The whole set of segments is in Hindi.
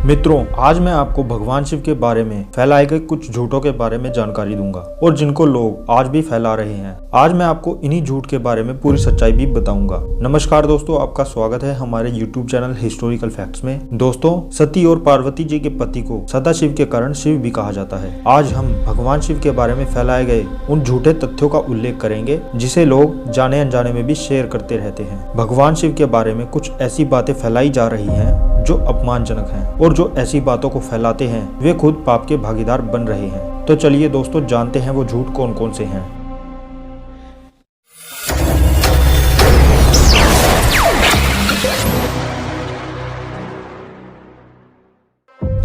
मित्रों, आज मैं आपको भगवान शिव के बारे में फैलाए गए कुछ झूठों के बारे में जानकारी दूंगा और जिनको लोग आज भी फैला रहे हैं। आज मैं आपको इन्हीं झूठ के बारे में पूरी सच्चाई भी बताऊंगा। नमस्कार दोस्तों, आपका स्वागत है हमारे YouTube चैनल हिस्टोरिकल फैक्ट्स में। दोस्तों, सती और पार्वती जी के पति को सदाशिव के कारण शिव भी कहा जाता है। आज हम भगवान शिव के बारे में फैलाए गए उन झूठे तथ्यों का उल्लेख करेंगे जिसे लोग जाने अनजाने में भी शेयर करते रहते हैं। भगवान शिव के बारे में कुछ ऐसी बातें फैलाई जा रही हैं जो अपमानजनक हैं और जो ऐसी बातों को फैलाते हैं वे खुद पाप के भागीदार बन रहे हैं। तो चलिए दोस्तों, जानते हैं वो झूठ कौन कौन से हैं।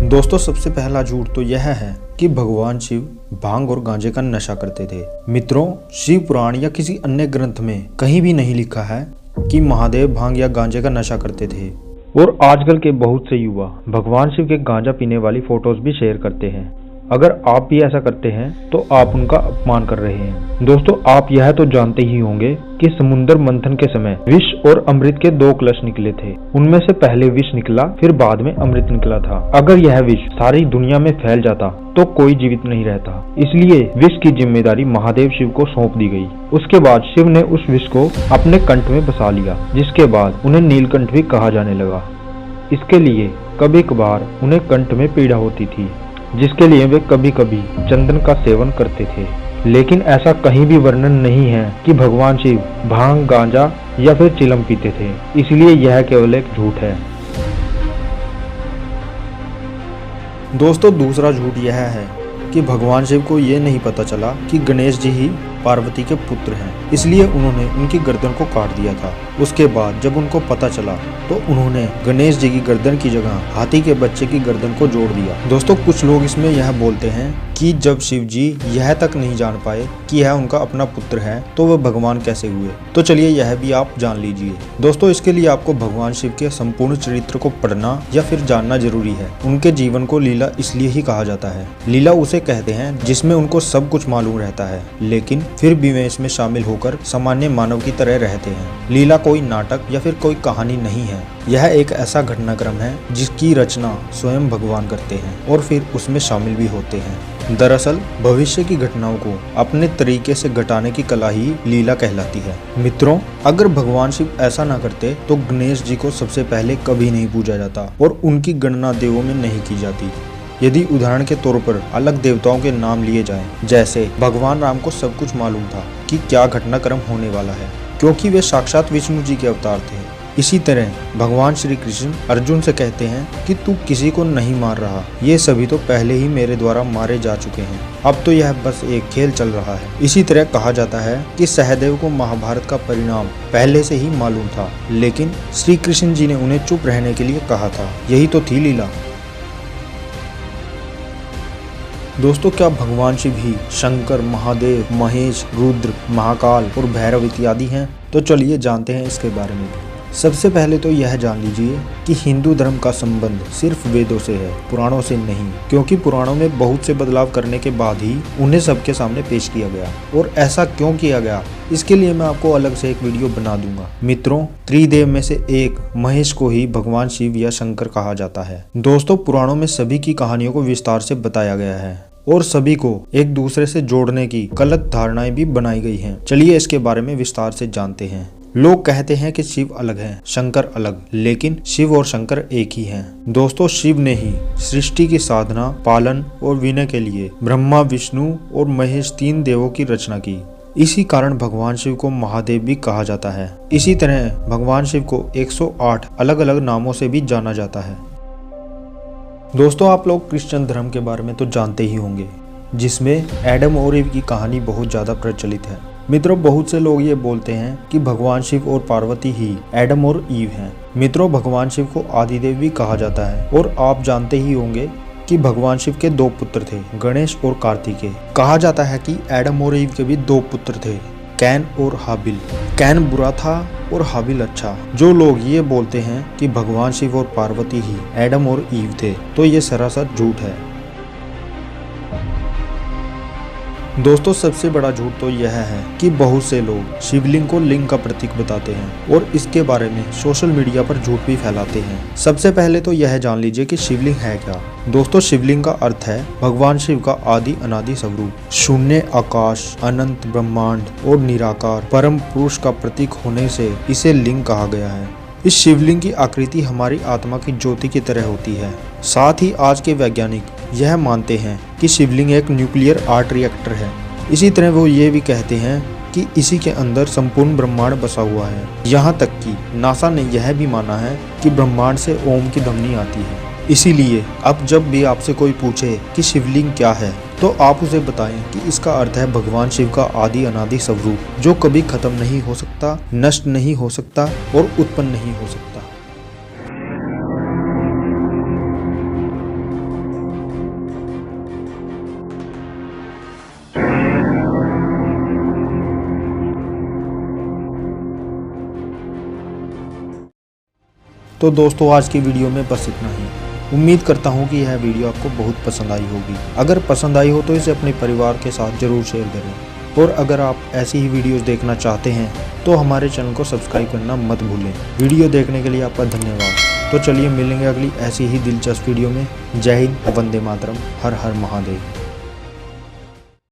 दोस्तों, सबसे पहला झूठ तो यह है कि भगवान शिव भांग और गांजे का नशा करते थे। मित्रों, शिव पुराण या किसी अन्य ग्रंथ में कहीं भी नहीं लिखा है कि महादेव भांग या गांजे का नशा करते थे। और आजकल के बहुत से युवा भगवान शिव के गांजा पीने वाली फोटोज भी शेयर करते हैं। अगर आप भी ऐसा करते हैं तो आप उनका अपमान कर रहे हैं। दोस्तों, आप यह तो जानते ही होंगे कि समुद्र मंथन के समय विष और अमृत के दो कलश निकले थे। उनमें से पहले विष निकला, फिर बाद में अमृत निकला था। अगर यह विष सारी दुनिया में फैल जाता तो कोई जीवित नहीं रहता, इसलिए विष की जिम्मेदारी महादेव शिव को सौंप दी गई। उसके बाद शिव ने उस विष को अपने कंठ में बसा लिया, जिसके बाद उन्हें नीलकंठ भी कहा जाने लगा। इसके लिए कभी कभार उन्हें कंठ में पीड़ा होती थी, जिसके लिए वे कभी कभी चंदन का सेवन करते थे। लेकिन ऐसा कहीं भी वर्णन नहीं है कि भगवान शिव भांग, गांजा या फिर चिलम पीते थे, इसलिए यह केवल एक झूठ है। दोस्तों, दूसरा झूठ यह है कि भगवान शिव को ये नहीं पता चला कि गणेश जी ही पार्वती के पुत्र हैं, इसलिए उन्होंने उनकी गर्दन को काट दिया था। उसके बाद जब उनको पता चला तो उन्होंने गणेश जी की गर्दन की जगह हाथी के बच्चे की गर्दन को जोड़ दिया। दोस्तों, कुछ लोग इसमें यह बोलते हैं कि जब शिव जी यह तक नहीं जान पाए कि यह उनका अपना पुत्र है तो वह भगवान कैसे हुए। तो चलिए यह भी आप जान लीजिए। दोस्तों, इसके लिए आपको भगवान शिव के संपूर्ण चरित्र को पढ़ना या फिर जानना जरूरी है। उनके जीवन को लीला इसलिए ही कहा जाता है। लीला उसे कहते हैं जिसमें उनको सब कुछ मालूम रहता है, लेकिन फिर भी वे इसमें शामिल होकर सामान्य मानव की तरह रहते हैं। लीला कोई नाटक या फिर कोई कहानी नहीं है, यह एक ऐसा घटनाक्रम है जिसकी रचना स्वयं भगवान करते हैं और फिर उसमें शामिल भी होते हैं। दरअसल भविष्य की घटनाओं को अपने तरीके से घटाने की कला ही लीला कहलाती है। मित्रों, अगर भगवान शिव ऐसा ना करते तो गणेश जी को सबसे पहले कभी नहीं पूजा जाता और उनकी गणना देवों में नहीं की जाती। यदि उदाहरण के तौर पर अलग देवताओं के नाम लिए जाएं, जैसे भगवान राम को सब कुछ मालूम था कि क्या घटनाक्रम होने वाला है, क्योंकि वे साक्षात विष्णु जी के अवतार थे। इसी तरह भगवान श्री कृष्ण अर्जुन से कहते हैं कि तू किसी को नहीं मार रहा, ये सभी तो पहले ही मेरे द्वारा मारे जा चुके हैं, अब तो यह बस एक खेल चल रहा है। इसी तरह कहा जाता है कि सहदेव को महाभारत का परिणाम पहले से ही मालूम था, लेकिन श्री कृष्ण जी ने उन्हें चुप रहने के लिए कहा था। यही तो थी लीला। दोस्तों, क्या भगवान शिव ही शंकर, महादेव, महेश, रुद्र, महाकाल और भैरव इत्यादि हैं? तो चलिए जानते हैं इसके बारे में। सबसे पहले तो यह जान लीजिए कि हिंदू धर्म का संबंध सिर्फ वेदों से है, पुराणों से नहीं, क्योंकि पुराणों में बहुत से बदलाव करने के बाद ही उन्हें सबके सामने पेश किया गया। और ऐसा क्यों किया गया, इसके लिए मैं आपको अलग से एक वीडियो बना दूंगा। मित्रों, त्रिदेव में से एक महेश को ही भगवान शिव या शंकर कहा जाता है। दोस्तों, पुराणों में सभी की कहानियों को विस्तार से बताया गया है और सभी को एक दूसरे से जोड़ने की गलत धारणाएं भी बनाई गई हैं। चलिए इसके बारे में विस्तार से जानते हैं। लोग कहते हैं कि शिव अलग है, शंकर अलग, लेकिन शिव और शंकर एक ही हैं। दोस्तों, शिव ने ही सृष्टि की साधना, पालन और विनय के लिए ब्रह्मा, विष्णु और महेश तीन देवों की रचना की। इसी कारण भगवान शिव को महादेव भी कहा जाता है। इसी तरह भगवान शिव को 108 अलग अलग नामों से भी जाना जाता है। दोस्तों, आप लोग क्रिश्चियन धर्म के बारे में तो जानते ही होंगे, जिसमें एडम और ईव की कहानी बहुत ज्यादा प्रचलित है। मित्रों, बहुत से लोग ये बोलते हैं कि भगवान शिव और पार्वती ही एडम और ईव हैं। मित्रों, भगवान शिव को आदिदेव भी कहा जाता है और आप जानते ही होंगे कि भगवान शिव के दो पुत्र थे, गणेश और कार्तिकेय। कहा जाता है कि एडम और ईव के भी दो पुत्र थे, कैन और हाबिल। कैन बुरा था और हाबिल अच्छा। जो लोग ये बोलते हैं कि भगवान शिव और पार्वती ही एडम और ईव थे, तो ये सरासर झूठ है। दोस्तों सबसे बड़ा झूठ तो यह है कि बहुत से लोग शिवलिंग को लिंग का प्रतीक बताते हैं और इसके बारे में सोशल मीडिया पर झूठ भी फैलाते हैं। सबसे पहले तो यह जान लीजिए कि शिवलिंग है क्या। दोस्तों शिवलिंग का अर्थ है भगवान शिव का आदि अनादि स्वरूप, शून्य आकाश, अनंत ब्रह्मांड और निराकार परम पुरुष का प्रतीक होने से इसे लिंग कहा गया है। इस शिवलिंग की आकृति हमारी आत्मा की ज्योति की तरह होती है। साथ ही आज के वैज्ञानिक यह मानते हैं कि शिवलिंग एक न्यूक्लियर आर्ट रिएक्टर है। इसी तरह वो ये भी कहते हैं कि इसी के अंदर संपूर्ण ब्रह्मांड बसा हुआ है। यहाँ तक कि नासा ने यह भी माना है कि ब्रह्मांड से ओम की ध्वनि आती है। इसीलिए अब जब भी आपसे कोई पूछे कि शिवलिंग क्या है तो आप उसे बताएं कि इसका अर्थ है भगवान शिव का आदि अनादि स्वरूप, जो कभी खत्म नहीं हो सकता, नष्ट नहीं हो सकता और उत्पन्न नहीं हो सकता। तो दोस्तों आज की वीडियो में बस इतना ही। उम्मीद करता हूँ कि यह वीडियो आपको बहुत पसंद आई होगी। अगर पसंद आई हो तो इसे अपने परिवार के साथ जरूर शेयर करें और अगर आप ऐसी ही वीडियोस देखना चाहते हैं तो हमारे चैनल को सब्सक्राइब करना मत भूलें। वीडियो देखने के लिए आपका धन्यवाद। तो चलिए मिलेंगे अगली ऐसी ही दिलचस्प वीडियो में। जय हिंद, वंदे मातरम, हर हर महादेव।